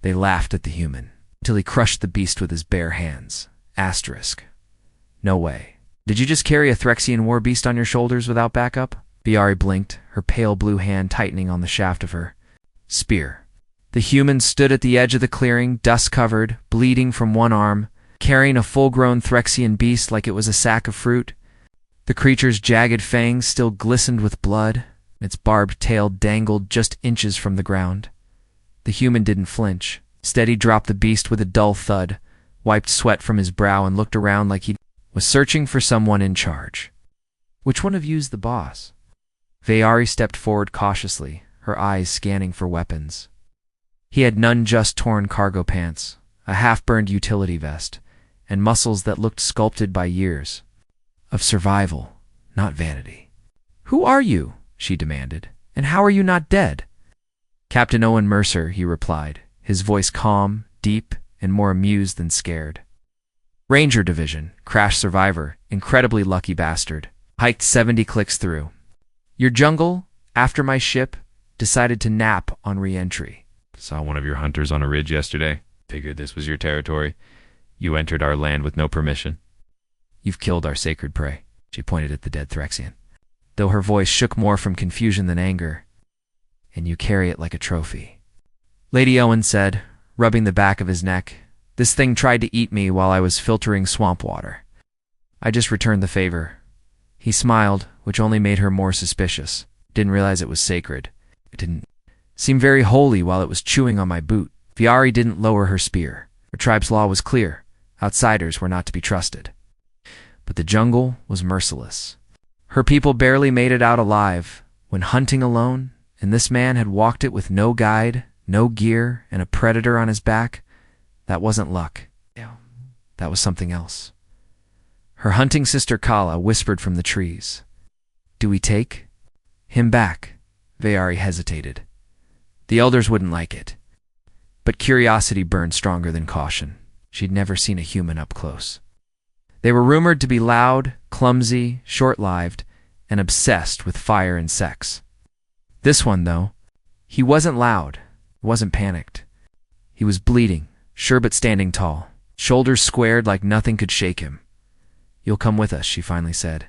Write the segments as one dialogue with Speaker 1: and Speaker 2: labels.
Speaker 1: They laughed at the human, till he crushed the beast with his bare hands. Asterisk. No way. Did you just carry a Threxian war beast on your shoulders without backup? Viari blinked, her pale blue hand tightening on the shaft of her spear. The human stood at the edge of the clearing, dust-covered, bleeding from one arm, carrying a full-grown Threxian beast like it was a sack of fruit. The creature's jagged fangs still glistened with blood, and its barbed tail dangled just inches from the ground. The human didn't flinch. Instead, he dropped the beast with a dull thud, wiped sweat from his brow, and looked around like he was searching for someone in charge. Which one of you's the boss? Viari stepped forward cautiously, her eyes scanning for weapons. He had none, just torn cargo pants, a half-burned utility vest, and muscles that looked sculpted by years of survival, not vanity. "Who are you?" she demanded, "and how are you not dead?" "Captain Owen Mercer," he replied, his voice calm, deep, and more amused than scared. "Ranger Division, crash survivor, incredibly lucky bastard. Hiked 70 clicks through. Your jungle, after my ship, decided to nap on re-entry.
Speaker 2: Saw one of your hunters on a ridge yesterday. Figured this was your territory. You entered our land with no permission."
Speaker 1: "You've killed our sacred prey," she pointed at the dead Threxian, though her voice shook more from confusion than anger. "And you carry it like a trophy." Lady Owen said, rubbing the back of his neck, "This thing tried to eat me while I was filtering swamp water. I just returned the favor." He smiled, which only made her more suspicious. Didn't realize it was sacred. It didn't seem very holy while it was chewing on my boot. Viari didn't lower her spear. Her tribe's law was clear. Outsiders were not to be trusted. But the jungle was merciless. Her people barely made it out alive when hunting alone, and this man had walked it with no guide, no gear, and a predator on his back. That wasn't luck. That was something else. Her hunting sister Kala whispered from the trees, "Do we take him back?" Viari hesitated. The elders wouldn't like it. But curiosity burned stronger than caution. She'd never seen a human up close. They were rumored to be loud, clumsy, short-lived, and obsessed with fire and sex. This one, though, he wasn't loud, wasn't panicked. He was bleeding, sure but standing tall, shoulders squared like nothing could shake him. "You'll come with us," she finally said.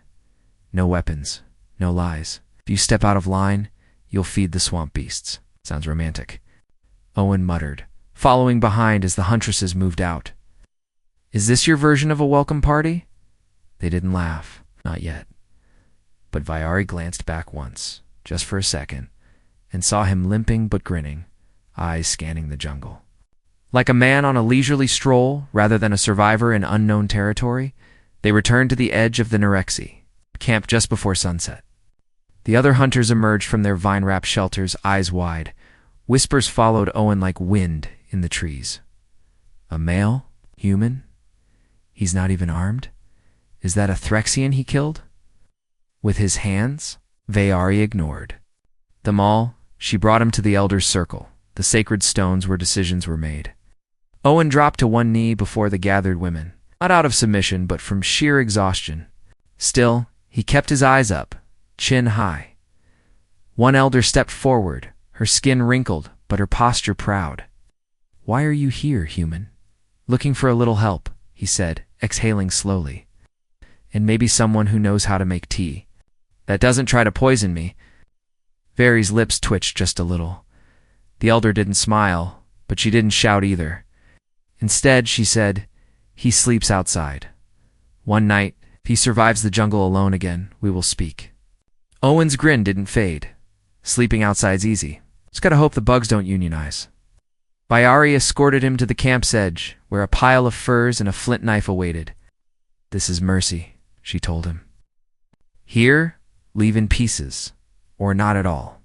Speaker 1: "No weapons, no lies. If you step out of line, you'll feed the swamp beasts." Sounds romantic. Owen muttered, following behind as the huntresses moved out. "Is this your version of a welcome party?" They didn't laugh, not yet. But Viari glanced back once, just for a second, and saw him limping but grinning, eyes scanning the jungle. Like a man on a leisurely stroll rather than a survivor in unknown territory, they returned to the edge of the Nerexi, camped just before sunset. The other hunters emerged from their vine-wrapped shelters, eyes wide. Whispers followed Owen like wind in the trees. "A male? Human? He's not even armed? Is that a Threxian he killed?" With his hands, Viari ignored them all. She brought him to the elders' circle, the sacred stones where decisions were made. Owen dropped to one knee before the gathered women, not out of submission but from sheer exhaustion. Still, he kept his eyes up, chin high. One elder stepped forward, her skin wrinkled, but her posture proud. "Why are you here, human?" "Looking for a little help," he said, exhaling slowly. "And maybe someone who knows how to make tea. That doesn't try to poison me." Viari's lips twitched just a little. The elder didn't smile, but she didn't shout either. Instead, she said, "He sleeps outside. One night, if he survives the jungle alone again, we will speak." Owen's grin didn't fade. Sleeping outside's easy. Just gotta hope the bugs don't unionize. Viari escorted him to the camp's edge, where a pile of furs and a flint knife awaited. "This is mercy," she told him. "Here, leave in pieces, or not at all."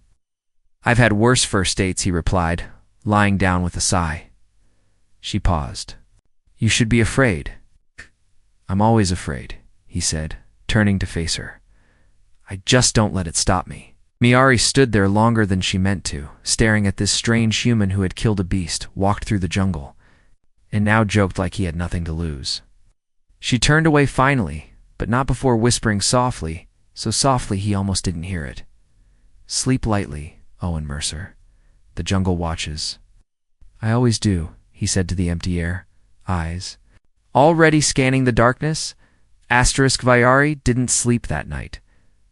Speaker 1: "I've had worse first dates," he replied, lying down with a sigh. She paused. "You should be afraid." "I'm always afraid," he said, turning to face her. "I just don't let it stop me." Viari stood there longer than she meant to, staring at this strange human who had killed a beast, walked through the jungle, and now joked like he had nothing to lose. She turned away finally, but not before whispering softly, so softly he almost didn't hear it. "Sleep lightly, Owen Mercer. The jungle watches." I always do, he said to the empty air, eyes already scanning the darkness. Vyari didn't sleep that night.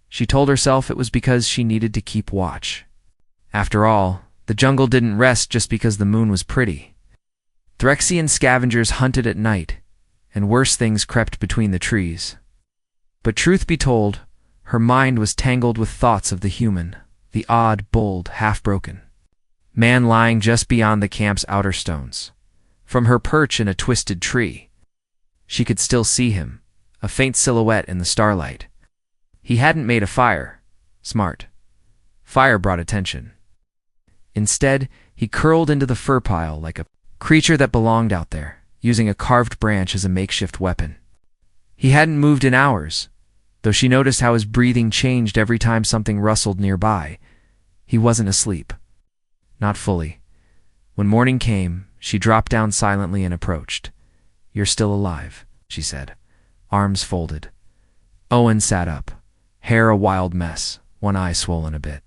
Speaker 1: She told herself it was because she needed to keep watch. After all, the jungle didn't rest just because the moon was pretty. Threxian scavengers hunted at night, and worse things crept between the trees. But truth be told, her mind was tangled with thoughts of the human, the odd, bold, half-broken man lying just beyond the camp's outer stones. From her perch in a twisted tree, she could still see him, a faint silhouette in the starlight. He hadn't made a fire. Smart. Fire brought attention. Instead, he curled into the fur pile like a creature that belonged out there, using a carved branch as a makeshift weapon. He hadn't moved in hours, though she noticed how his breathing changed every time something rustled nearby. He wasn't asleep. Not fully. When morning came, she dropped down silently and approached. "You're still alive," she said, arms folded. Owen sat up, hair a wild mess, one eye swollen a bit.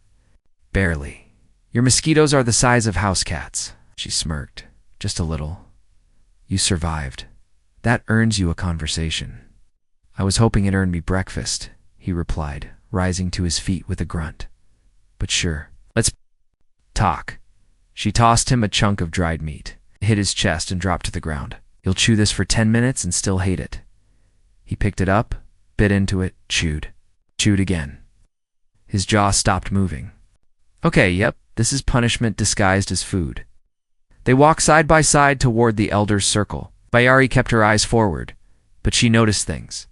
Speaker 1: "Barely. Your mosquitoes are the size of house cats," she smirked, just a little. "You survived. That earns you a conversation." "I was hoping it earned me breakfast," he replied, rising to his feet with a grunt. "But sure, let's talk." She tossed him a chunk of dried meat, hit his chest, and dropped to the ground. "You'll chew this for 10 minutes and still hate it." He picked it up, bit into it, chewed again. His jaw stopped moving. "Okay, yep, this is punishment disguised as food." They walked side by side toward the elder's circle. Vyari kept her eyes forward, but she noticed things.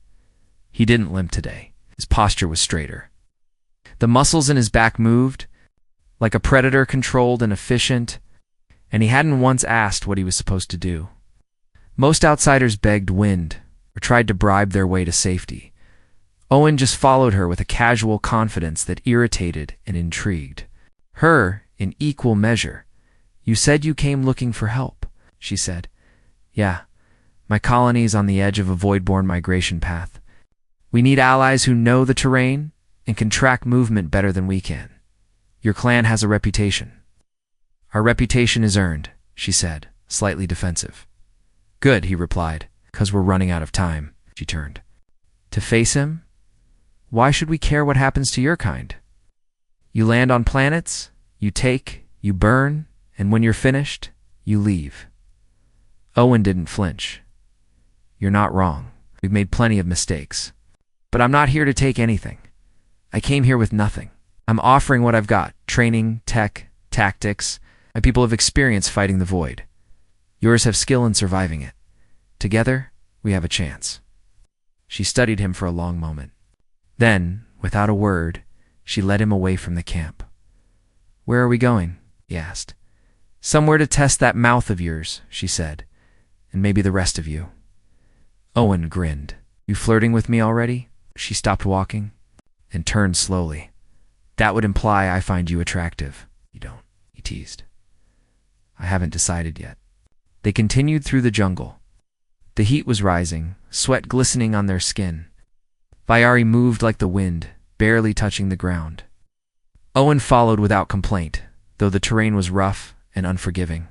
Speaker 1: He didn't limp today. His posture was straighter. The muscles in his back moved, like a predator, controlled and efficient, and he hadn't once asked what he was supposed to do. Most outsiders begged wind or tried to bribe their way to safety. Owen just followed her with a casual confidence that irritated and intrigued. Her, in equal measure. "You said you came looking for help," she said. "Yeah, my colony's on the edge of a void-born migration path. We need allies who know the terrain and can track movement better than we can. Your clan has a reputation." "Our reputation is earned," she said, slightly defensive. "Good," he replied, "'cause we're running out of time." She turned. "To face him? Why should we care what happens to your kind? You land on planets, you take, you burn, and when you're finished, you leave." Owen didn't flinch. "You're not wrong. We've made plenty of mistakes. But I'm not here to take anything. I came here with nothing. I'm offering what I've got: training, tech, tactics. My people have experience fighting the void. Yours have skill in surviving it. Together, we have a chance." She studied him for a long moment. Then, without a word, she led him away from the camp. "Where are we going?" he asked. "Somewhere to test that mouth of yours," she said, "and maybe the rest of you." Owen grinned. "You flirting with me already?" She stopped walking and turned slowly. "That would imply I find you attractive." "You don't," he teased. "I haven't decided yet." They continued through the jungle. The heat was rising, sweat glistening on their skin. Vyari moved like the wind, barely touching the ground. Owen followed without complaint, though the terrain was rough and unforgiving.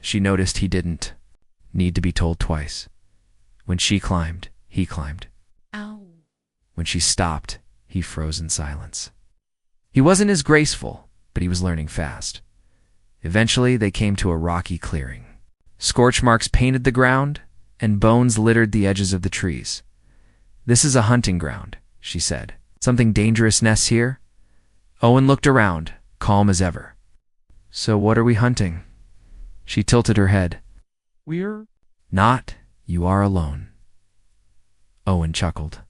Speaker 1: She noticed he didn't need to be told twice. When she climbed, he climbed.
Speaker 3: Ow.
Speaker 1: When she stopped, he froze in silence. He wasn't as graceful, but he was learning fast. Eventually, they came to a rocky clearing. Scorch marks painted the ground, and bones littered the edges of the trees. "This is a hunting ground," she said. "Something dangerous nests here?" Owen looked around, calm as ever. "So what are we hunting?" She tilted her head.
Speaker 3: "We're
Speaker 1: "Not. You are alone." Owen chuckled.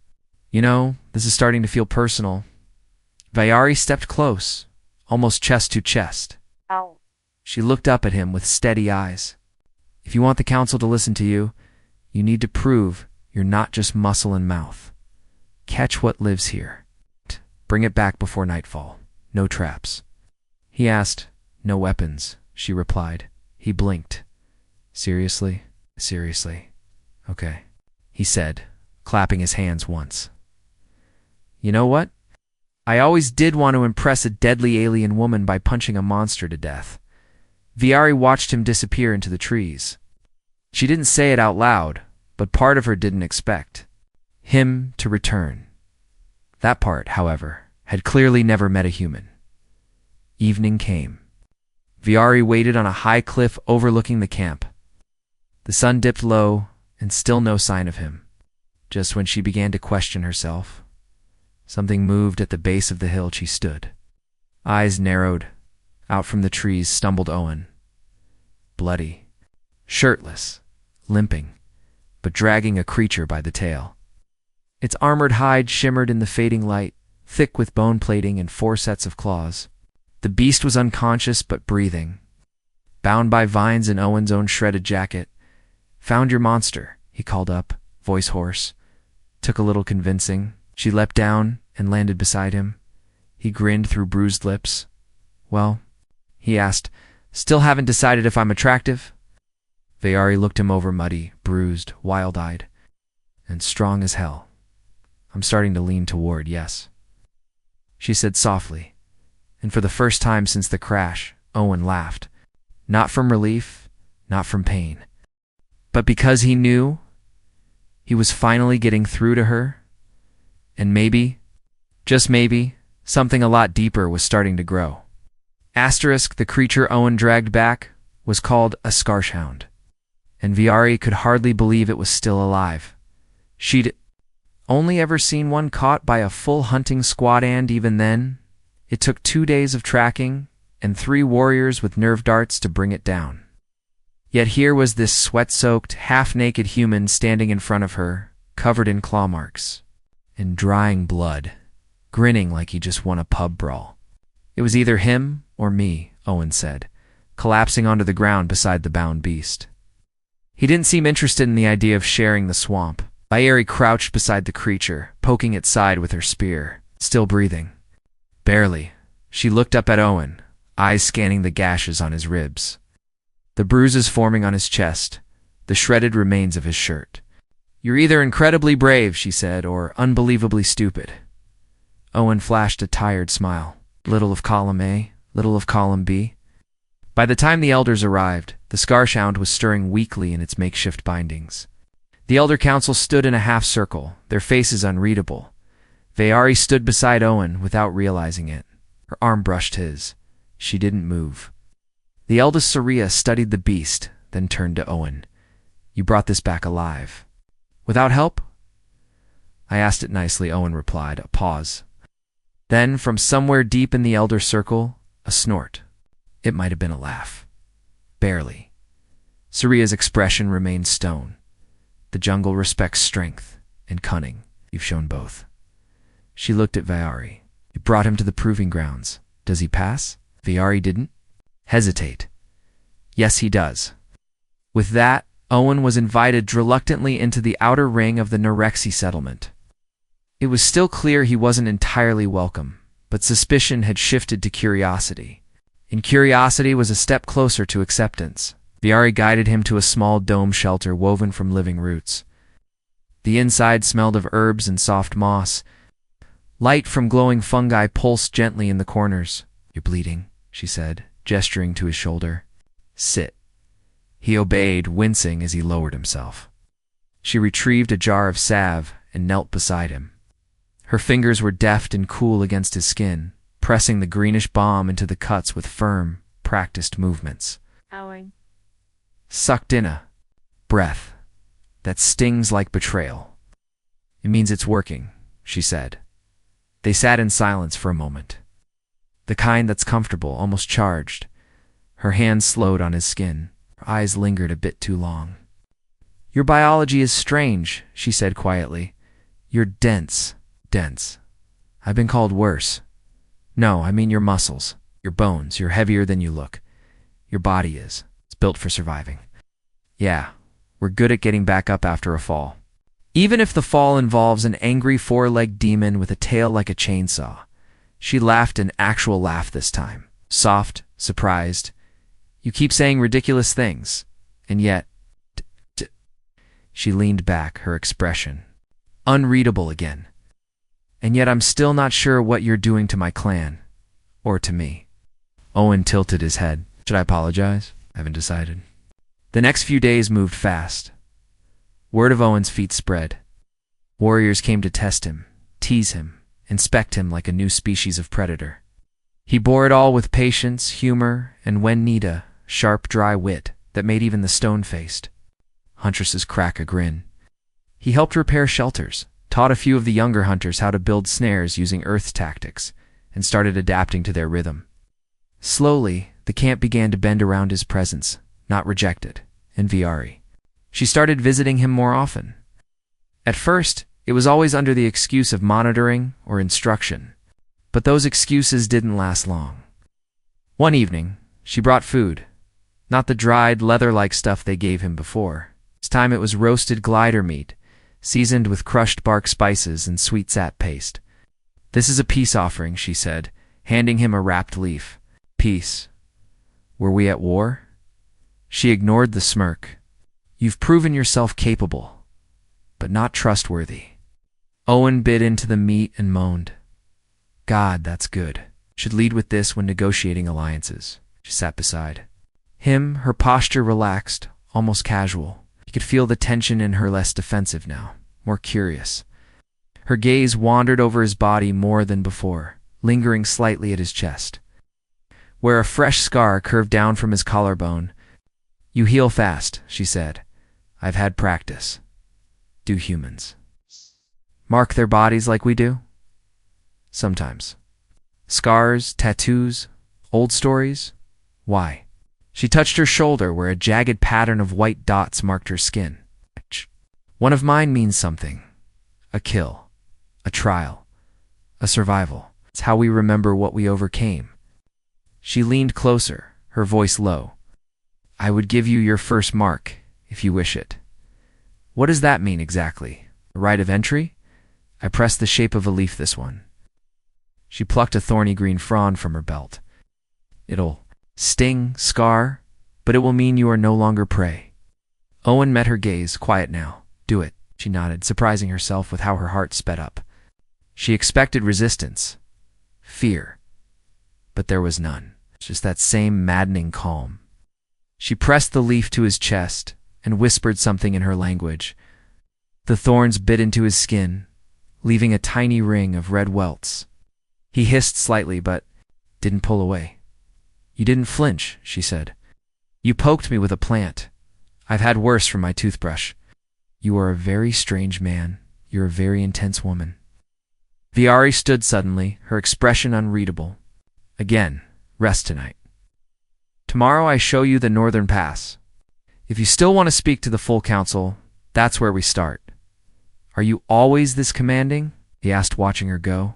Speaker 1: "You know, this is starting to feel personal." Vyari stepped close, almost chest to chest.
Speaker 3: Ow.
Speaker 1: She looked up at him with steady eyes. "If you want the council to listen to you, you need to prove you're not just muscle and mouth. Catch what lives here. Bring it back before nightfall. No traps." He asked. "No weapons," she replied. He blinked. "Seriously? Seriously. Okay," he said, clapping his hands once. "You know what? I always did want to impress a deadly alien woman by punching a monster to death. Viari watched him disappear into the trees. She didn't say it out loud, but part of her didn't expect him to return. That part, however, had clearly never met a human. Evening came. Viari waited on a high cliff overlooking the camp. The sun dipped low, and still no sign of him. Just when she began to question herself, something moved at the base of the hill she stood. Eyes narrowed. Out from the trees stumbled Owen. Bloody, shirtless, limping, but dragging a creature by the tail. Its armored hide shimmered in the fading light, thick with bone plating and 4 sets of claws. The beast was unconscious but breathing, bound by vines in Owen's own shredded jacket. "Found your monster," he called up, voice hoarse. Took a little convincing. She leapt down and landed beside him. He grinned through bruised lips. "Well," he asked, "still haven't decided if I'm attractive?" Viari looked him over, muddy, bruised, wild-eyed, and strong as hell. "I'm starting to lean toward yes," she said softly, and for the first time since the crash, Owen laughed. Not from relief, not from pain, but because he knew he was finally getting through to her, and maybe, just maybe, something a lot deeper was starting to grow. The creature Owen dragged back was called a scarshound, and Viari could hardly believe it was still alive. She'd only ever seen one caught by a full hunting squad, and even then, it took 2 days of tracking and 3 warriors with nerve darts to bring it down. Yet here was this sweat-soaked, half-naked human standing in front of her, covered in claw marks and drying blood, grinning like he just won a pub brawl. "It was either him or me," Owen said, collapsing onto the ground beside the bound beast. He didn't seem interested in the idea of sharing the swamp. Viari crouched beside the creature, poking its side with her spear, still breathing. Barely. She looked up at Owen, eyes scanning the gashes on his ribs, the bruises forming on his chest, the shredded remains of his shirt. "You're either incredibly brave," she said, "or unbelievably stupid." Owen flashed a tired smile. Little of column A, little of column B. By the time the elders arrived, the scarshound was stirring weakly in its makeshift bindings. The elder council stood in a half-circle, their faces unreadable. Viari stood beside Owen without realizing it. Her arm brushed his. She didn't move. The eldest Saria studied the beast, then turned to Owen. "You brought this back alive. Without help?" "I asked it nicely," Owen replied, a pause. Then, from somewhere deep in the elder circle, a snort. It might have been a laugh. Barely. Saria's expression remained stone. "The jungle respects strength and cunning. You've shown both." She looked at Viari. "You brought him to the proving grounds. Does he pass?" Viari didn't hesitate. "Yes, he does." With that, Owen was invited reluctantly into the outer ring of the Norexi settlement. It was still clear he wasn't entirely welcome, but suspicion had shifted to curiosity. And curiosity was a step closer to acceptance. Viari guided him to a small dome shelter woven from living roots. The inside smelled of herbs and soft moss. Light from glowing fungi pulsed gently in the corners. "You're bleeding," she said, gesturing to his shoulder. "Sit." He obeyed, wincing as he lowered himself. She retrieved a jar of salve and knelt beside him. Her fingers were deft and cool against his skin, pressing the greenish balm into the cuts with firm, practiced movements.
Speaker 3: Owen
Speaker 1: Sucked in a breath that stings like betrayal. "It means it's working," she said. They sat in silence for a moment. The kind that's comfortable, almost charged. Her hands slowed on his skin. Her eyes lingered a bit too long. "Your biology is strange," she said quietly. "You're dense. I've been called worse. No, I mean your muscles, your bones. You're heavier than you look. Your body is. It's built for surviving. Yeah, we're good at getting back up after a fall. Even if the fall involves an angry 4-legged demon with a tail like a chainsaw." She laughed, an actual laugh this time. Soft, surprised. "You keep saying ridiculous things, and yet..." She leaned back, her expression unreadable again. "And yet I'm still not sure what you're doing to my clan. Or to me." Owen tilted his head. Should I apologize? I haven't decided. The next few days moved fast. Word of Owen's feat spread. Warriors came to test him, tease him, inspect him like a new species of predator. He bore it all with patience, humor, and when needed, sharp, dry wit that made even the stone-faced huntresses crack a grin. He helped repair shelters, taught a few of the younger hunters how to build snares using Earth's tactics, and started adapting to their rhythm. Slowly, the camp began to bend around his presence, not reject it, and Viari. She started visiting him more often. At first, it was always under the excuse of monitoring or instruction, but those excuses didn't last long. One evening, she brought food, not the dried, leather-like stuff they gave him before. This time it was roasted glider meat, seasoned with crushed bark spices and sweet sap paste. "This is a peace offering," she said, handing him a wrapped leaf. "Peace? Were we at war?" She ignored the smirk. "You've proven yourself capable, but not trustworthy." Owen bit into the meat and moaned. "God, that's good. Should lead with this when negotiating alliances." She sat beside him, her posture relaxed, almost casual. He could feel the tension in her, less defensive now, more curious. Her gaze wandered over his body more than before, lingering slightly at his chest, where a fresh scar curved down from his collarbone. "You heal fast," she said. "I've had practice." "Do humans mark their bodies like we do?" "Sometimes. Scars, tattoos, old stories? Why?" She touched her shoulder where a jagged pattern of white dots marked her skin. "One of mine means something. A kill, a trial, a survival. It's how we remember what we overcame." She leaned closer, her voice low. "I would give you your first mark, if you wish it." "What does that mean exactly? A right of entry?" I pressed the shape of a leaf, this one. She plucked a thorny green frond from her belt. "It'll sting, scar, but it will mean you are no longer prey." Owen met her gaze, quiet now. "Do it," she nodded, surprising herself with how her heart sped up. She expected resistance, fear, but there was none, just that same maddening calm. She pressed the leaf to his chest and whispered something in her language. The thorns bit into his skin, leaving a tiny ring of red welts. He hissed slightly, but didn't pull away. "You didn't flinch," she said. "You poked me with a plant. I've had worse from my toothbrush." "You are a very strange man. You're a very intense woman." Viari stood suddenly, her expression unreadable. "Again, rest tonight. Tomorrow I show you the northern pass. If you still want to speak to the full council, that's where we start." "Are you always this commanding?" he asked, watching her go.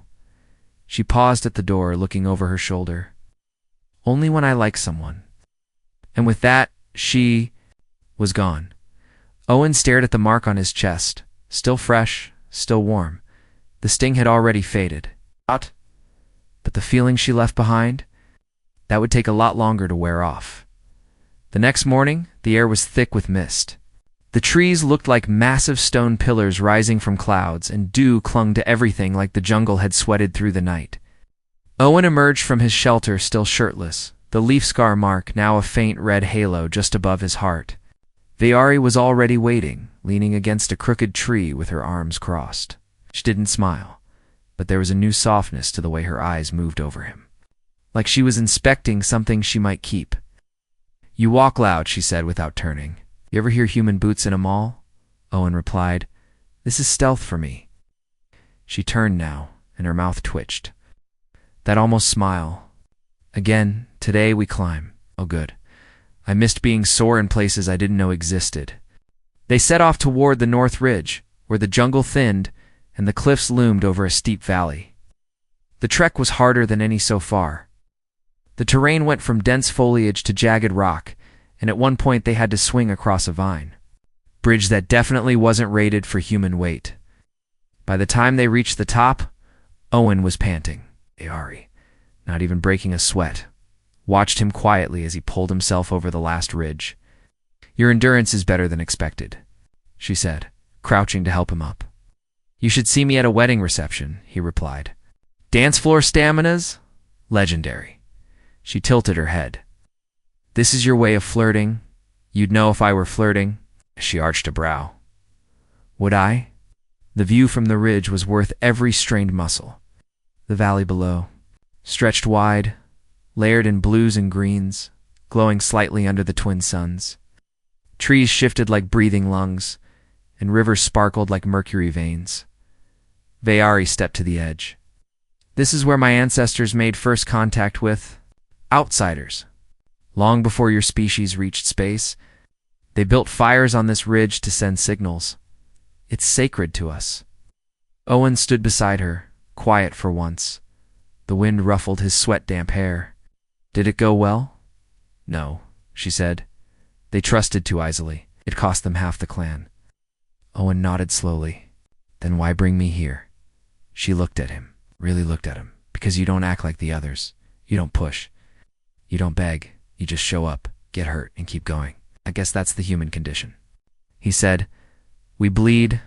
Speaker 1: She paused at the door, looking over her shoulder. "Only when I like someone." And with that, she was gone. Owen stared at the mark on his chest, still fresh, still warm. The sting had already faded. But the feeling she left behind, that would take a lot longer to wear off. The next morning, the air was thick with mist. The trees looked like massive stone pillars rising from clouds, and dew clung to everything like the jungle had sweated through the night. Owen emerged from his shelter still shirtless, the leaf scar mark now a faint red halo just above his heart. Viari was already waiting, leaning against a crooked tree with her arms crossed. She didn't smile, but there was a new softness to the way her eyes moved over him, like she was inspecting something she might keep. "You walk loud," she said without turning. "You ever hear human boots in a mall?" Owen replied. "This is stealth for me." She turned now, and her mouth twitched. That almost smile. "Again, today we climb. Oh, good. I missed being sore in places I didn't know existed." They set off toward the north ridge, where the jungle thinned and the cliffs loomed over a steep valley. The trek was harder than any so far. The terrain went from dense foliage to jagged rock, and at one point they had to swing across a vine bridge that definitely wasn't rated for human weight. By the time they reached the top, Owen was panting. Viari, not even breaking a sweat, watched him quietly as he pulled himself over the last ridge. "Your endurance is better than expected," she said, crouching to help him up. "You should see me at a wedding reception," he replied. "Dance floor staminas? Legendary." She tilted her head. This is your way of flirting? You'd know if I were flirting? She arched a brow. Would I? The view from the ridge was worth every strained muscle. The valley below, stretched wide, layered in blues and greens, glowing slightly under the twin suns. Trees shifted like breathing lungs, and rivers sparkled like mercury veins. Vayari stepped to the edge. This is where my ancestors made first contact with outsiders. Long before your species reached space, they built fires on this ridge to send signals. It's sacred to us. Owen stood beside her, quiet for once. The wind ruffled his sweat-damp hair. Did it go well? No, she said. They trusted too easily. It cost them half the clan. Owen nodded slowly. Then why bring me here? She looked at him, really looked at him. Because you don't act like the others. You don't push. You don't beg. You just show up, get hurt, and keep going. I guess that's the human condition. He said, We bleed,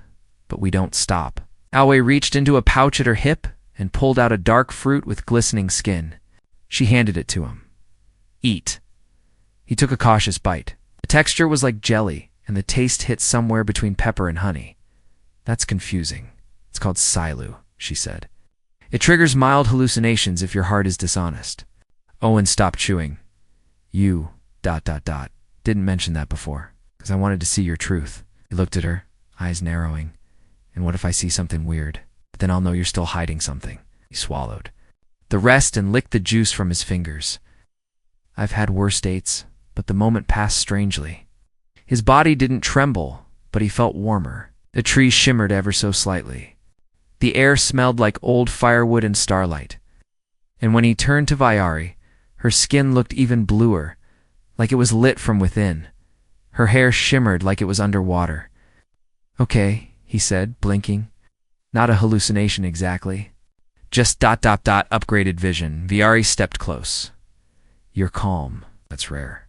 Speaker 1: but we don't stop. Alway reached into a pouch at her hip and pulled out a dark fruit with glistening skin. She handed it to him. Eat. He took a cautious bite. The texture was like jelly, and the taste hit somewhere between pepper and honey. That's confusing. It's called Silu, she said. It triggers mild hallucinations if your heart is dishonest. Owen stopped chewing. You, ... didn't mention that before, because I wanted to see your truth. He looked at her, eyes narrowing. And what if I see something weird? But then I'll know you're still hiding something. He swallowed the rest and licked the juice from his fingers. I've had worse dates, but the moment passed strangely. His body didn't tremble, but he felt warmer. The trees shimmered ever so slightly. The air smelled like old firewood and starlight. And when he turned to Vayari, her skin looked even bluer, like it was lit from within. Her hair shimmered like it was underwater. Okay, he said, blinking. Not a hallucination exactly. Just ... upgraded vision. Vayari stepped close. You're calm. That's rare.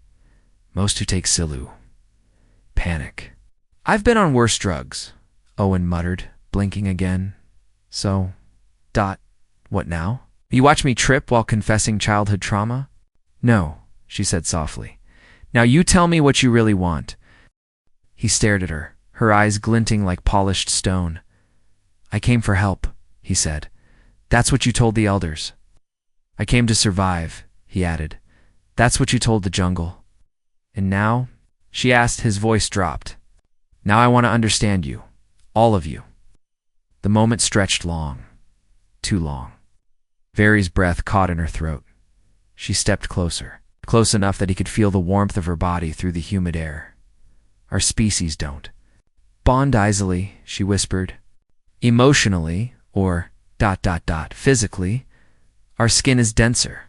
Speaker 1: Most who take Silu panic. I've been on worse drugs, Owen muttered, blinking again. So, ... what now? You watch me trip while confessing childhood trauma? No, she said softly. Now you tell me what you really want. He stared at her, her eyes glinting like polished stone. I came for help, he said. That's what you told the elders. I came to survive, he added. That's what you told the jungle. And now? She asked, his voice dropped. Now I want to understand you. All of you. The moment stretched long. Too long. Vary's breath caught in her throat. She stepped closer, close enough that he could feel the warmth of her body through the humid air. Our species don't. Bond easily, she whispered. Emotionally, or ... physically, our skin is denser.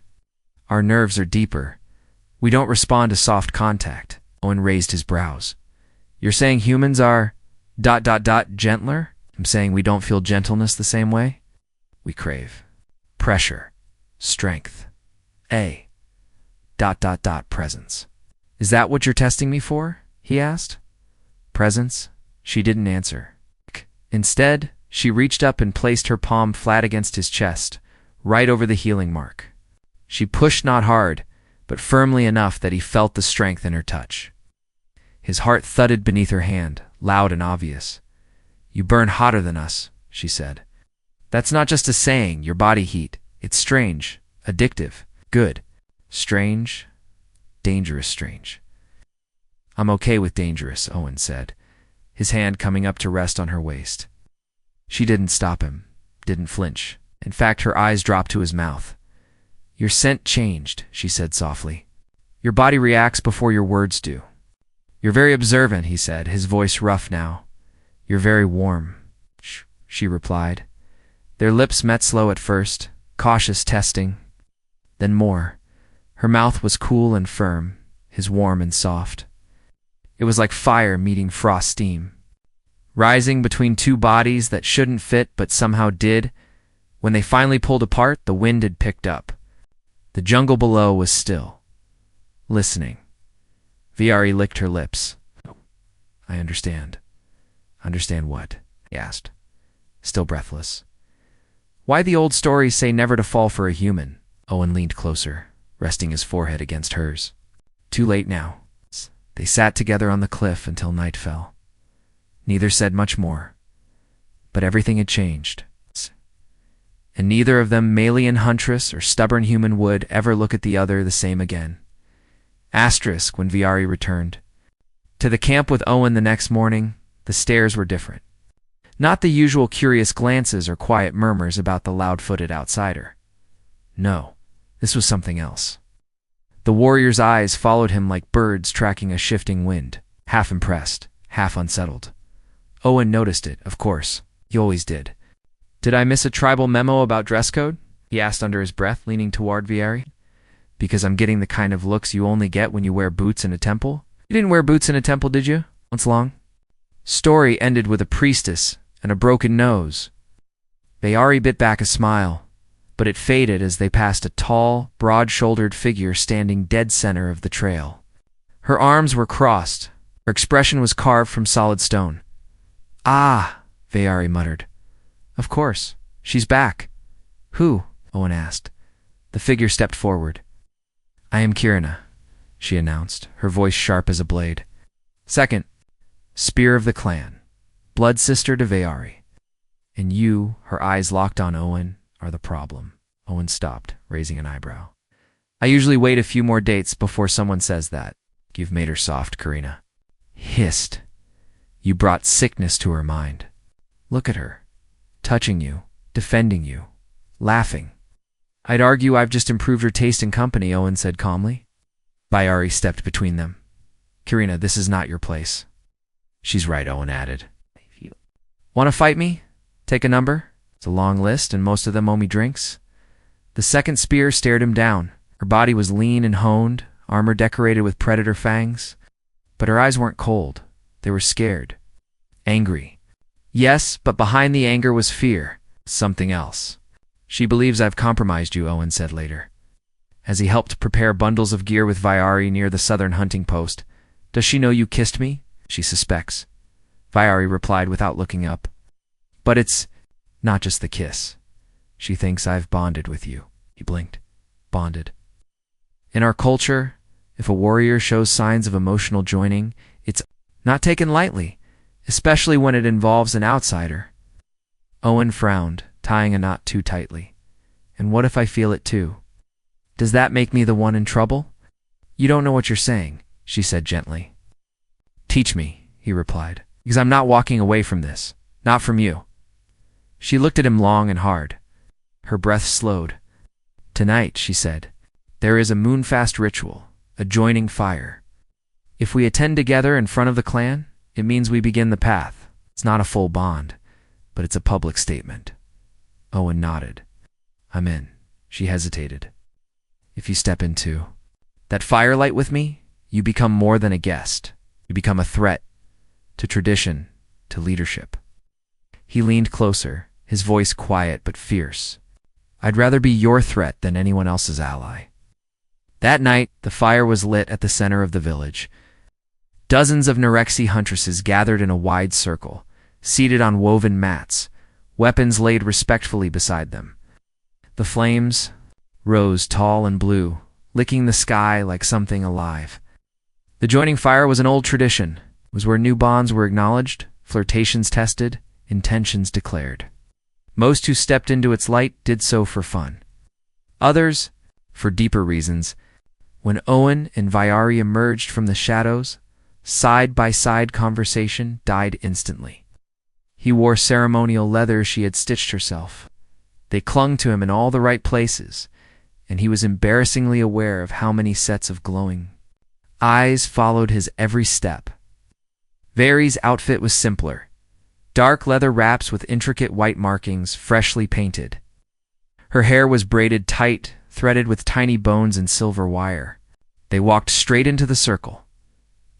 Speaker 1: Our nerves are deeper. We don't respond to soft contact. Owen raised his brows. You're saying humans are ... gentler? I'm saying we don't feel gentleness the same way? We crave pressure, strength, presence. Is that what you're testing me for? He asked. Presence? She didn't answer. Instead, she reached up and placed her palm flat against his chest, right over the healing mark. She pushed not hard, but firmly enough that he felt the strength in her touch. His heart thudded beneath her hand, loud and obvious. You burn hotter than us, she said. That's not just a saying, your body heat. It's strange, addictive, good, strange, dangerous strange. I'm okay with dangerous, Owen said, his hand coming up to rest on her waist. She didn't stop him, didn't flinch. In fact, her eyes dropped to his mouth. Your scent changed, she said softly. Your body reacts before your words do. You're very observant, he said, his voice rough now. You're very warm, she replied. Their lips met slow at first, cautious testing. Then more. Her mouth was cool and firm, his warm and soft. It was like fire meeting frost steam. Rising between two bodies that shouldn't fit but somehow did, when they finally pulled apart, the wind had picked up. The jungle below was still, listening. Vayari licked her lips. I understand. Understand what? He asked, still breathless. Why the old stories say never to fall for a human? Owen leaned closer, resting his forehead against hers. Too late now. They sat together on the cliff until night fell. Neither said much more. But everything had changed. And neither of them, Malian huntress or stubborn human, would ever look at the other the same again. Asterisk when Viari returned. To the camp with Owen the next morning, the stares were different. Not the usual curious glances or quiet murmurs about the loud-footed outsider. No, this was something else. The warrior's eyes followed him like birds tracking a shifting wind, half impressed, half unsettled. Owen noticed it, of course. He always did. "Did I miss a tribal memo about dress code?" he asked under his breath, leaning toward Viari. "Because I'm getting the kind of looks you only get when you wear boots in a temple." "You didn't wear boots in a temple, did you? Once long?" Story ended with a priestess and a broken nose. Viari bit back a smile, but it faded as they passed a tall, broad-shouldered figure standing dead center of the trail. Her arms were crossed. Her expression was carved from solid stone. "Ah," Viari muttered. "Of course. She's back." "Who?" Owen asked. The figure stepped forward. "I am Kirina," she announced, her voice sharp as a blade. "Second, Spear of the Clan, blood sister to Viari. And you," her eyes locked on Owen, "are the problem." Owen stopped, raising an eyebrow. "I usually wait a few more dates before someone says that." "You've made her soft," Kirina hissed. "You brought sickness to her mind. Look at her. Touching you, defending you, laughing." "I'd argue I've just improved her taste in company," Owen said calmly. Viari stepped between them. "Kirina, this is not your place." "She's right," Owen added. "Want to fight me? Take a number? It's a long list, and most of them owe me drinks." The second spear stared him down. Her body was lean and honed, armor decorated with predator fangs. But her eyes weren't cold. They were scared. Angry. Yes, but behind the anger was fear. Something else. "She believes I've compromised you," Owen said later, as he helped prepare bundles of gear with Viari near the southern hunting post. "Does she know you kissed me?" "She suspects," Viari replied without looking up. "But it's not just the kiss. She thinks I've bonded with you." He blinked. Bonded. In our culture, if a warrior shows signs of emotional joining, it's not taken lightly, especially when it involves an outsider. Owen frowned, tying a knot too tightly. "And what if I feel it too? Does that make me the one in trouble?" "You don't know what you're saying," she said gently. "Teach me," he replied, "because I'm not walking away from this. Not from you." She looked at him long and hard. Her breath slowed. "Tonight," she said, "there is a moonfast ritual, a joining fire. If we attend together in front of the clan, it means we begin the path. It's not a full bond, but it's a public statement." Owen nodded. "I'm in." She hesitated. "If you step into that firelight with me, you become more than a guest. You become a threat to tradition, to leadership." He leaned closer, his voice quiet but fierce. "I'd rather be your threat than anyone else's ally." That night, the fire was lit at the center of the village. Dozens of Narexi huntresses gathered in a wide circle, seated on woven mats, weapons laid respectfully beside them. The flames rose tall and blue, licking the sky like something alive. The joining fire was an old tradition. It was where new bonds were acknowledged, flirtations tested, intentions declared. Most who stepped into its light did so for fun. Others, for deeper reasons. When Owen and Viari emerged from the shadows, side-by-side conversation died instantly. He wore ceremonial leather she had stitched herself. They clung to him in all the right places, and he was embarrassingly aware of how many sets of glowing eyes followed his every step. Viari's outfit was simpler. Dark leather wraps with intricate white markings, freshly painted. Her hair was braided tight, threaded with tiny bones and silver wire. They walked straight into the circle.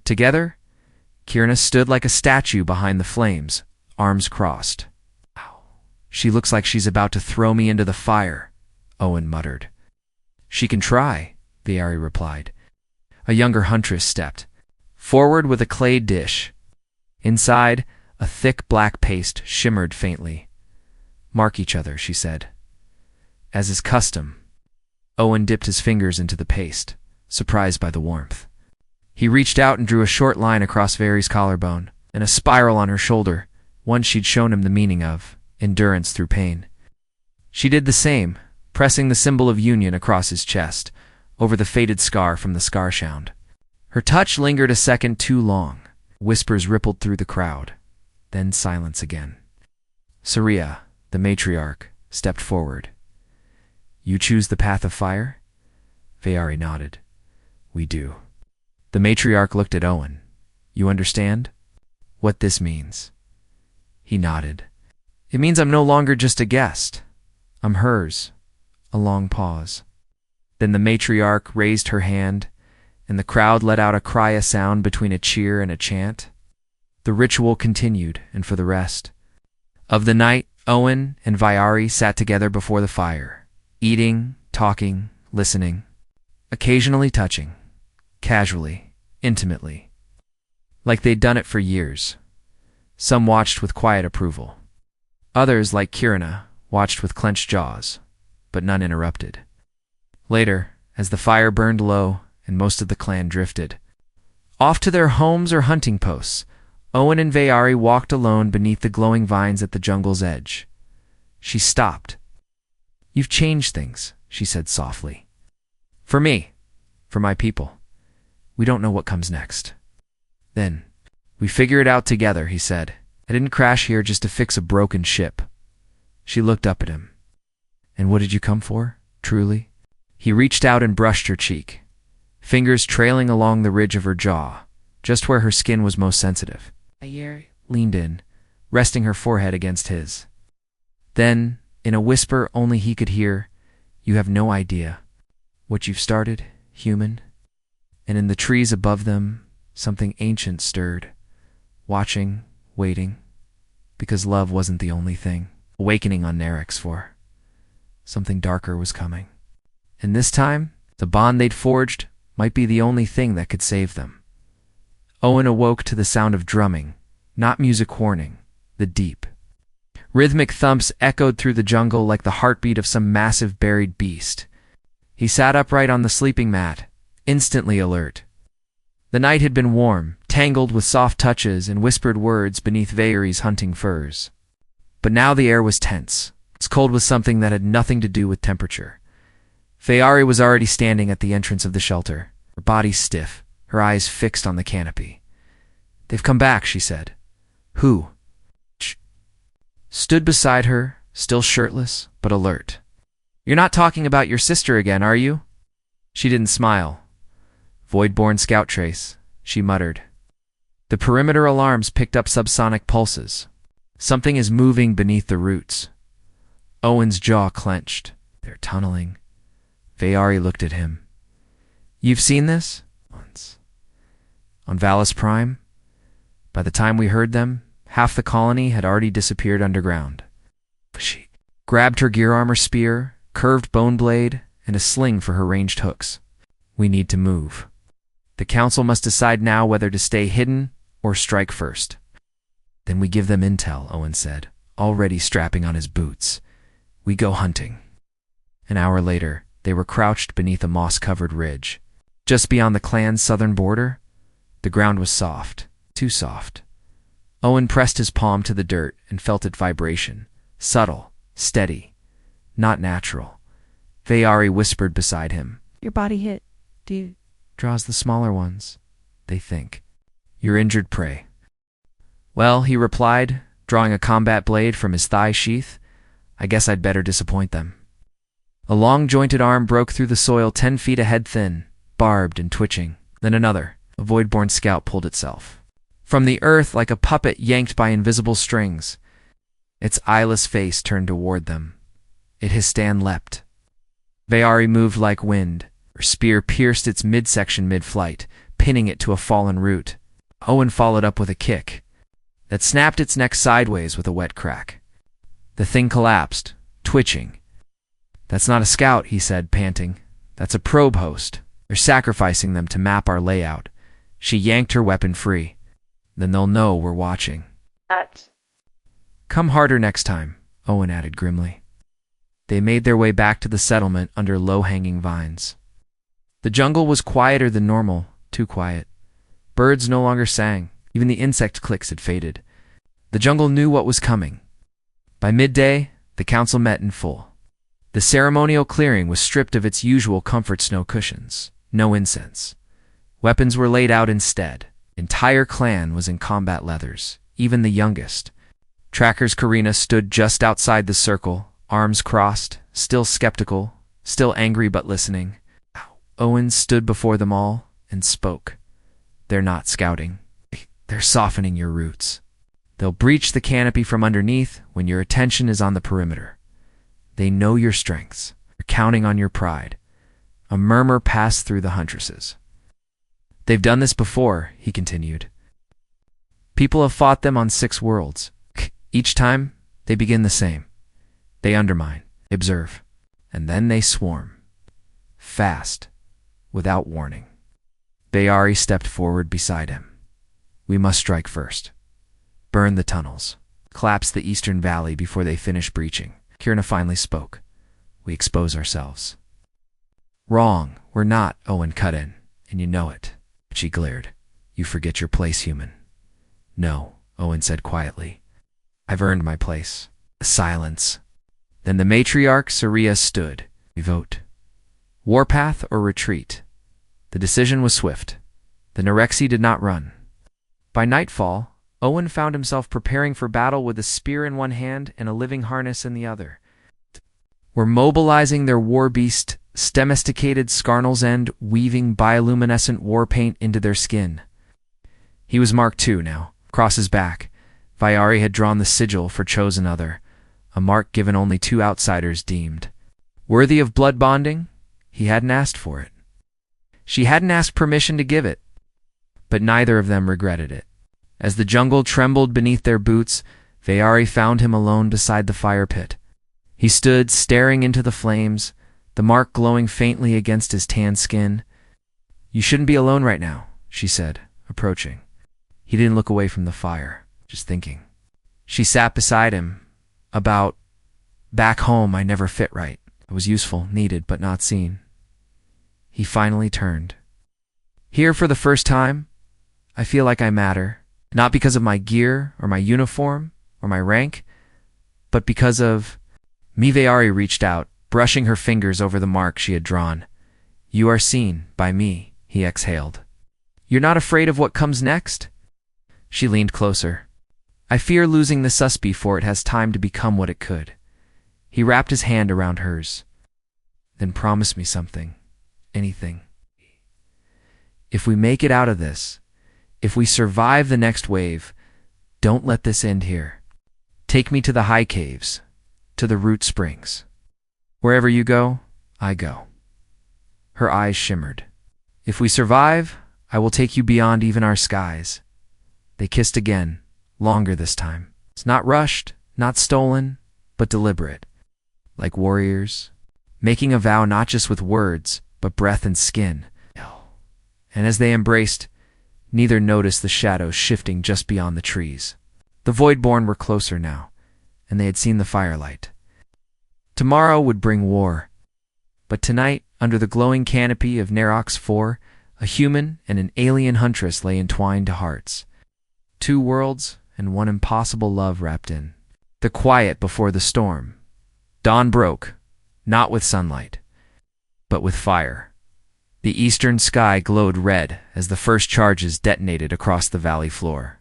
Speaker 1: Together, Kirina stood like a statue behind the flames, arms crossed. "Wow. She looks like she's about to throw me into the fire," Owen muttered. "She can try," Viari replied. A younger huntress stepped forward with a clay dish. Inside, a thick black paste shimmered faintly. "Mark each other," she said. As is custom, Owen dipped his fingers into the paste, surprised by the warmth. He reached out and drew a short line across Very's collarbone, and a spiral on her shoulder, one she'd shown him the meaning of, endurance through pain. She did the same, pressing the symbol of union across his chest, over the faded scar from the scar-shound. Her touch lingered a second too long. Whispers rippled through the crowd. Then silence again. Saria, the matriarch, stepped forward. "You choose the path of fire?" Veari nodded. "We do." The matriarch looked at Owen. "You understand what this means?" He nodded. "It means I'm no longer just a guest. I'm hers." A long pause. Then the matriarch raised her hand, and the crowd let out a cry, a sound between a cheer and a chant. The ritual continued, and for the rest of the night, Owen and Veari sat together before the fire, eating, talking, listening, occasionally touching, casually, intimately, like they'd done it for years. Some watched with quiet approval. Others, like Kirina, watched with clenched jaws, but none interrupted. Later, as the fire burned low and most of the clan drifted off to their homes or hunting posts, Owen and Veari walked alone beneath the glowing vines at the jungle's edge. She stopped. "You've changed things," she said softly. "For me. For my people. We don't know what comes next." Then, "We figure it out together," he said. "I didn't crash here just to fix a broken ship." She looked up at him. "And what did you come for, truly?" He reached out and brushed her cheek, fingers trailing along the ridge of her jaw, just where her skin was most sensitive. Veari leaned in, resting her forehead against his. Then, in a whisper only he could hear, "You have no idea what you've started, human." And in the trees above them, something ancient stirred, watching, waiting, because love wasn't the only thing awakening on Nerex for. Something darker was coming. And this time, the bond they'd forged might be the only thing that could save them. Owen awoke to the sound of drumming, not music horning, the deep, rhythmic thumps echoed through the jungle like the heartbeat of some massive buried beast. He sat upright on the sleeping mat, instantly alert. The night had been warm, tangled with soft touches and whispered words beneath Veari's hunting furs. But now the air was tense. It was cold with something that had nothing to do with temperature. Veari was already standing at the entrance of the shelter, her body stiff, her eyes fixed on the canopy. "They've come back," she said. "Who?" Stood beside her, still shirtless, but alert. "You're not talking about your sister again, are you?" She didn't smile. "Void-born scout trace," she muttered. The perimeter alarms picked up subsonic pulses. Something is moving beneath the roots. Owen's jaw clenched. They're tunneling. Veari looked at him. "You've seen this?" "Once. On Valus Prime? By the time we heard them, half the colony had already disappeared underground." She grabbed her gear armor spear, curved bone blade, and a sling for her ranged hooks. "We need to move. The council must decide now whether to stay hidden or strike first." "Then we give them intel," Owen said, already strapping on his boots. "We go hunting." An hour later, they were crouched beneath a moss-covered ridge. Just beyond the clan's southern border, the ground was soft, too soft. Owen pressed his palm to the dirt and felt its vibration, subtle, steady, not natural. Veari whispered beside him.
Speaker 3: "Your body hit, dude."
Speaker 1: "Draws the smaller ones, they think. Your injured prey." "Well," he replied, drawing a combat blade from his thigh sheath, "I guess I'd better disappoint them." A long jointed arm broke through the soil 10 feet ahead thin, barbed and twitching. Then another, a void-born scout, pulled itself from the earth like a puppet yanked by invisible strings. Its eyeless face turned toward them. It hissed and leapt. Veari moved like wind. Her spear pierced its midsection mid-flight, pinning it to a fallen root. Owen followed up with a kick that snapped its neck sideways with a wet crack. The thing collapsed, twitching. "That's not a scout," he said, panting. "That's a probe host. They're sacrificing them to map our layout." She yanked her weapon free. "Then they'll know we're watching." "Come harder next time," Owen added grimly. They made their way back to the settlement under low-hanging vines. The jungle was quieter than normal, too quiet. Birds no longer sang. Even the insect clicks had faded. The jungle knew what was coming. By midday, the council met in full. The ceremonial clearing was stripped of its usual comfort snow cushions. No incense. Weapons were laid out instead. Entire clan was in combat leathers, even the youngest. Tracker's Karina stood just outside the circle, arms crossed, still skeptical, still angry but listening. Owen stood before them all and spoke. They're not scouting. They're softening your roots. They'll breach the canopy from underneath when your attention is on the perimeter. They know your strengths. They're counting on your pride. A murmur passed through the huntresses. They've done this before, he continued. People have fought them on 6 worlds. Each time, they begin the same. They undermine, observe, and then they swarm. Fast, without warning. Bayari stepped forward beside him. We must strike first. Burn the tunnels. Collapse the eastern valley before they finish breaching. Kierna finally spoke. We expose ourselves. Wrong, we're not, Owen cut in, and you know it. She glared. You forget your place, human. No, Owen said quietly. I've earned my place. A silence. Then the matriarch, Saria, stood. We vote. Warpath or retreat? The decision was swift. The Nerexi did not run. By nightfall, Owen found himself preparing for battle with a spear in one hand and a living harness in the other. Were mobilizing their war beast, domesticated Scarnal's End, weaving bioluminescent war paint into their skin. He was Mark II now, across his back. Vyari had drawn the sigil for Chosen Other, a mark given only 2 outsiders deemed. Worthy of blood bonding? He hadn't asked for it. She hadn't asked permission to give it. But neither of them regretted it. As the jungle trembled beneath their boots, Vyari found him alone beside the fire pit. He stood staring into the flames, the mark glowing faintly against his tan skin. You shouldn't be alone right now, she said, approaching. He didn't look away from the fire, just thinking. She sat beside him. Back home I never fit right. I was useful, needed, but not seen. He finally turned. Here for the first time, I feel like I matter, not because of my gear or my uniform or my rank, but because of... Vyari reached out, brushing her fingers over the mark she had drawn. You are seen by me, he exhaled. You're not afraid of what comes next? She leaned closer. I fear losing the sus before it has time to become what it could. He wrapped his hand around hers. Then promise me something. Anything. If we make it out of this, if we survive the next wave, don't let this end here. Take me to the high caves, to the root springs. Wherever you go, I go. Her eyes shimmered. If we survive, I will take you beyond even our skies. They kissed again, longer this time. It's not rushed, not stolen, but deliberate. Like warriors, making a vow not just with words, but breath and skin. And as they embraced, neither noticed the shadows shifting just beyond the trees. The Voidborn were closer now, and they had seen the firelight. Tomorrow would bring war. But tonight, under the glowing canopy of Nerox 4, a human and an alien huntress lay entwined to hearts. 2 worlds and 1 impossible love wrapped in. The quiet before the storm. Dawn broke, not with sunlight, but with fire. The eastern sky glowed red as the first charges detonated across the valley floor.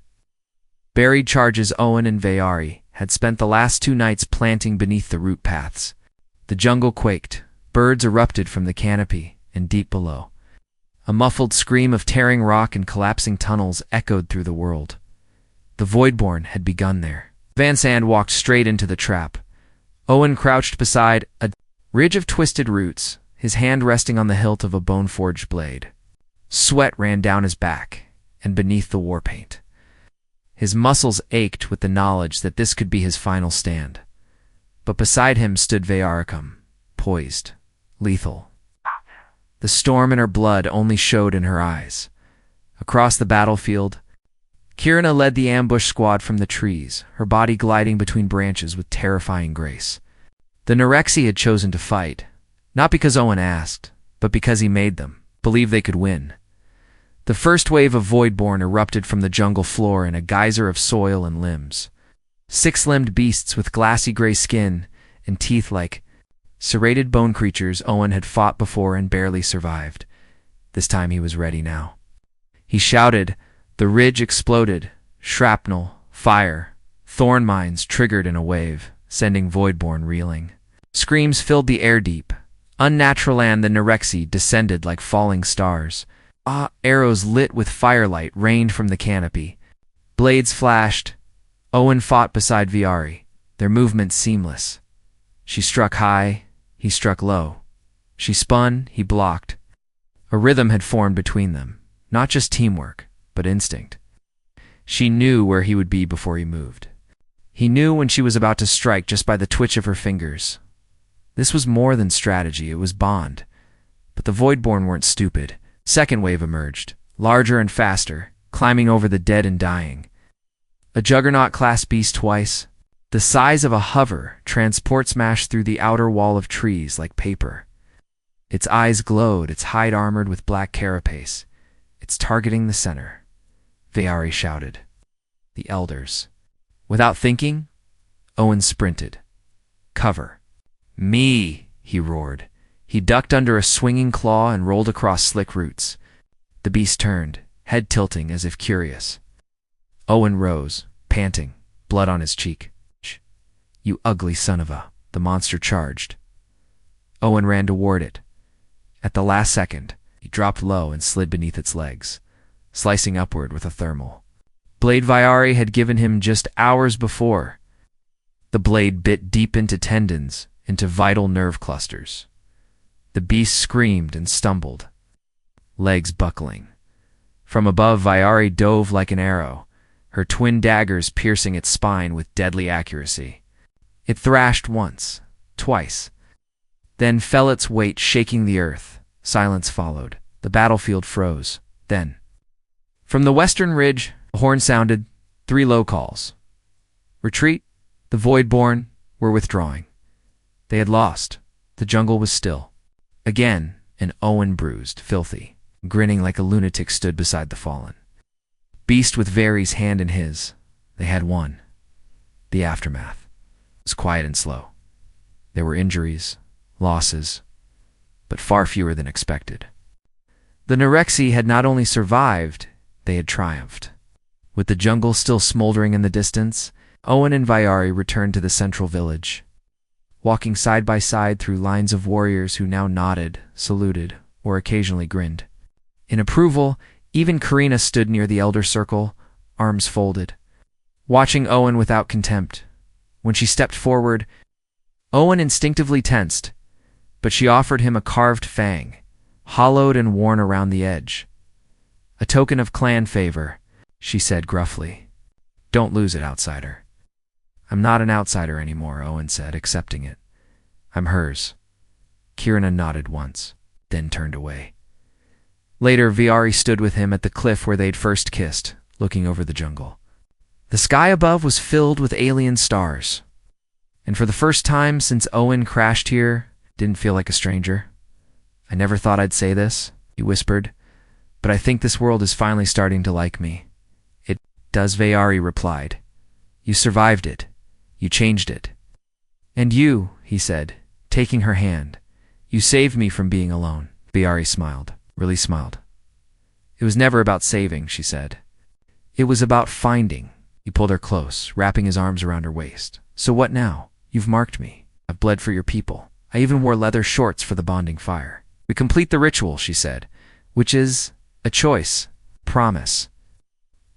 Speaker 1: Buried charges Owen and Vyari had spent the last 2 nights planting beneath the root paths. The jungle quaked, birds erupted from the canopy and deep below. A muffled scream of tearing rock and collapsing tunnels echoed through the world. The Voidborn had begun there. Van Sand walked straight into the trap. Owen crouched beside a ridge of twisted roots, his hand resting on the hilt of a bone-forged blade. Sweat ran down his back and beneath the war paint. His muscles ached with the knowledge that this could be his final stand. But beside him stood Vyaricum, poised, lethal. The storm in her blood only showed in her eyes. Across the battlefield, Kierna led the ambush squad from the trees, her body gliding between branches with terrifying grace. The Nerexi had chosen to fight, not because Owen asked, but because he made them believe they could win. The first wave of Voidborn erupted from the jungle floor in a geyser of soil and limbs. Six-limbed beasts with glassy gray skin and teeth like serrated bone creatures Owen had fought before and barely survived. This time he was ready now. He shouted. The ridge exploded. Shrapnel, fire, thorn mines triggered in a wave, sending Voidborn reeling. Screams filled the air deep. Unnatural and the Nerexi descended like falling stars. Arrows lit with firelight rained from the canopy. Blades flashed. Owen fought beside Viari, their movements seamless. She struck high, he struck low. She spun, he blocked. A rhythm had formed between them, not just teamwork, but instinct. She knew where he would be before he moved. He knew when she was about to strike just by the twitch of her fingers. This was more than strategy, it was bond. But the Voidborn weren't stupid. Second wave emerged, larger and faster, climbing over the dead and dying. A juggernaut-class beast twice, the size of a hover, transport smashed through the outer wall of trees like paper. Its eyes glowed, its hide armored with black carapace. It's targeting the center. Viari shouted. The elders. Without thinking, Owen sprinted. Cover. Me, he roared. He ducked under a swinging claw and rolled across slick roots. The beast turned, head tilting as if curious. Owen rose, panting, blood on his cheek. You ugly son of a... The monster charged. Owen ran toward it. At the last second, he dropped low and slid beneath its legs, slicing upward with a thermal. Blade Viari had given him just hours before. The blade bit deep into tendons, into vital nerve clusters. The beast screamed and stumbled, legs buckling. From above, Viari dove like an arrow, her twin daggers piercing its spine with deadly accuracy. It thrashed once, twice, then fell its weight, shaking the earth. Silence followed. The battlefield froze. Then, from the western ridge, a horn sounded, 3 low calls. Retreat. The Voidborn were withdrawing. They had lost. The jungle was still. Again, an Owen bruised, filthy, grinning like a lunatic stood beside the fallen. Beast with Viari's hand in his. They had won. The aftermath was quiet and slow. There were injuries, losses, but far fewer than expected. The Nerexi had not only survived, they had triumphed. With the jungle still smoldering in the distance, Owen and Viari returned to the central village, walking side by side through lines of warriors who now nodded, saluted, or occasionally grinned. In approval, even Karina stood near the elder circle, arms folded, watching Owen without contempt. When she stepped forward, Owen instinctively tensed, but she offered him a carved fang, hollowed and worn around the edge. A token of clan favor, she said gruffly. Don't lose it, outsider. I'm not an outsider anymore, Owen said, accepting it. I'm hers. Kirina nodded once, then turned away. Later, Viari stood with him at the cliff where they'd first kissed, looking over the jungle. The sky above was filled with alien stars. And for the first time since Owen crashed here, didn't feel like a stranger. I never thought I'd say this, he whispered, but I think this world is finally starting to like me. It does, Viari replied. You survived it. You changed it. And you, he said, taking her hand, you saved me from being alone. Viari smiled, really smiled. It was never about saving, she said. It was about finding. He pulled her close, wrapping his arms around her waist. So what now? You've marked me. I've bled for your people. I even wore leather shorts for the bonding fire. We complete the ritual, she said, which is a choice, promise.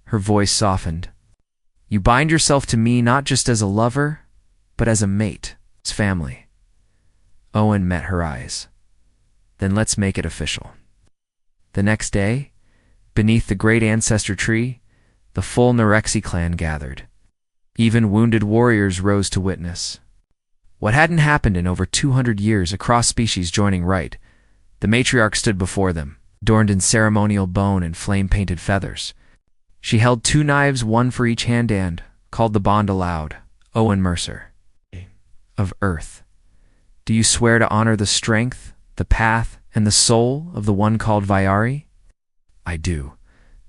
Speaker 1: Her voice softened. You bind yourself to me not just as a lover, but as a mate, as family. Owen met her eyes. Then let's make it official. The next day, beneath the great ancestor tree, the full Nerexi clan gathered. Even wounded warriors rose to witness. What hadn't happened in over 200 years across species joining right, the matriarch stood before them, adorned in ceremonial bone and flame-painted feathers. She held 2 knives, one for each hand, and called the bond aloud, Owen Mercer, of Earth. Do you swear to honor the strength, the path, and the soul of the one called Viari? I do.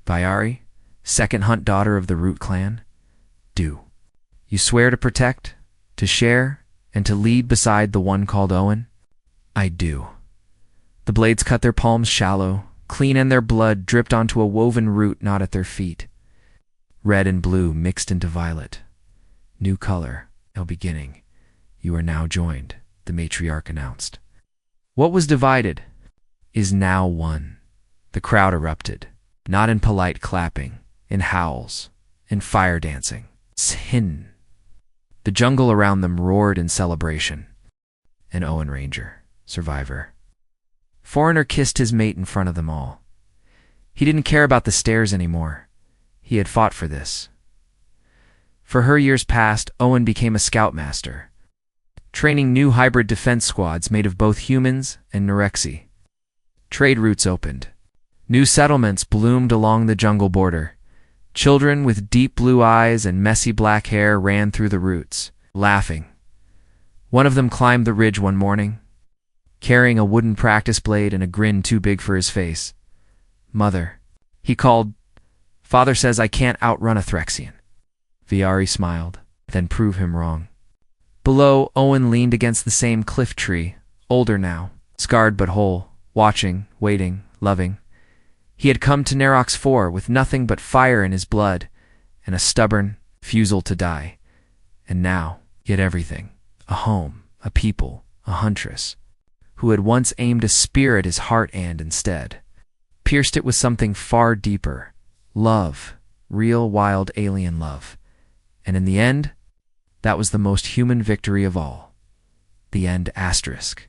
Speaker 1: Viari, second hunt daughter of the Root clan? Do. You swear to protect, to share, and to lead beside the one called Owen? I do. The blades cut their palms shallow, clean, and their blood dripped onto a woven root knot at their feet. Red and blue mixed into violet. New color, no beginning. You are now joined, the matriarch announced. What was divided is now one. The crowd erupted, not in polite clapping, in howls, in fire dancing. Sin. The jungle around them roared in celebration. An Owen Ranger, survivor. Foreigner kissed his mate in front of them all. He didn't care about the stairs anymore. He had fought for this. For her years past, Owen became a scoutmaster, training new hybrid defense squads made of both humans and Norexi. Trade routes opened. New settlements bloomed along the jungle border. Children with deep blue eyes and messy black hair ran through the roots, laughing. One of them climbed the ridge one morning, carrying a wooden practice blade and a grin too big for his face. Mother, he called. Father says I can't outrun a Threxian. Viari smiled, then prove him wrong. Below, Owen leaned against the same cliff tree, older now, scarred but whole, watching, waiting, loving. He had come to Nerox 4 with nothing but fire in his blood and a stubborn refusal to die. And now, he had everything. A home, a people, a huntress, who had once aimed a spear at his heart and, instead, pierced it with something far deeper. Love, real, wild, alien love. And in the end, that was the most human victory of all. The end asterisk.